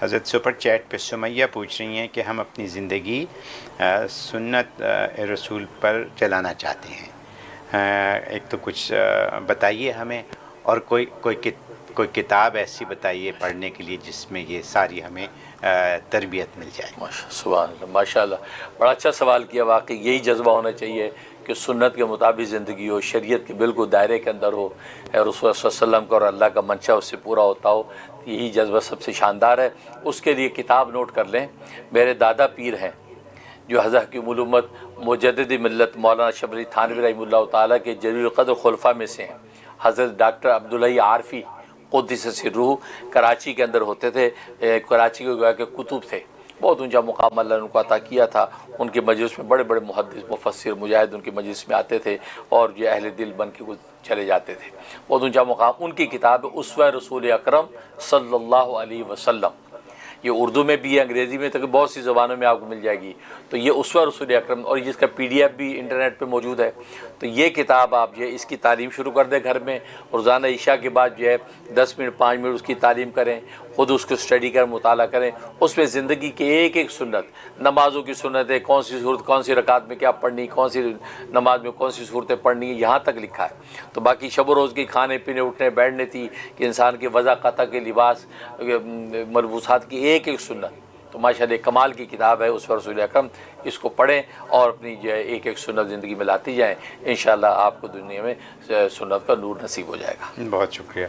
حضرت super chat پہ سمیہ پوچھ رہی ہیں کہ ہم اپنی زندگی سنت رسول پر چلانا چاہتے ہیں، ایک تو کچھ بتائیے ہمیں، اور کوئی کتاب ایسی بتائیے پڑھنے کے لیے جس میں یہ ساری ہمیں تربیت مل جائے۔ سبحان اللہ، ماشاء اللہ، بڑا اچھا سوال کیا۔ واقعی یہی جذبہ ہونا چاہیے کہ سنت کے مطابق زندگی ہو، شریعت کے بالکل دائرے کے اندر ہو، اور رسول صلی اللہ علیہ وسلم کا اور اللہ کا منشا اس سے پورا ہوتا ہو، یہی جذبہ سب سے شاندار ہے۔ اس کے لیے کتاب نوٹ کر لیں، میرے دادا پیر ہیں جو حضرت حکیم الامت مجدد ملت مولانا شبلی علی تھانوی رحمہ اللہ تعالیٰ کے جلیل القدر خلفاء میں سے ہیں۔ حضرت ڈاکٹر عبداللہ عارفی قدس سرہ کراچی کے اندر ہوتے تھے، کراچی کے گویا کہ کتب تھے، بہت اونچا مقام اللہ نے ان کو عطا کیا تھا۔ ان کے مجلس میں بڑے بڑے محدث مفسر مجاہد ان کے مجلس میں آتے تھے اور جو اہل دل بن کے چلے جاتے تھے، بہت اونچا مقام۔ ان کی کتاب اسوہ رسول اکرم صلی اللہ علیہ وسلم، یہ اردو میں بھی ہے، انگریزی میں تک بہت سی زبانوں میں آپ کو مل جائے گی۔ تو یہ اسوہ رسول اکرم، اور جس کا PDF بھی انٹرنیٹ پہ موجود ہے۔ تو یہ کتاب آپ جو ہے اس کی تعلیم شروع کر دیں گھر میں، روزانہ عشاء کے بعد جو ہے 10 منٹ 5 منٹ اس کی تعلیم کریں، خود اس کو اسٹڈی کر مطالعہ کریں، اس میں زندگی کے ایک ایک سنت، نمازوں کی سنت ہے، کون سی صورت کون سی رکعت میں کیا پڑھنی، کون سی نماز میں کون سی صورتیں پڑھنی، یہاں تک لکھا ہے۔ تو باقی شب و روز کی کھانے پینے اٹھنے بیٹھنے تھی کہ انسان کے وضع قطع کے لباس ملبوسات کی ایک ایک سنت، تو ماشاءاللہ کمال کی کتاب ہے اسوہ رسول اکرم۔ اس کو پڑھیں اور اپنی جو ہے ایک ایک سنت زندگی میں لاتی جائیں، انشاءاللہ آپ کو دنیا میں سنت کا نور نصیب ہو جائے گا۔ بہت شکریہ۔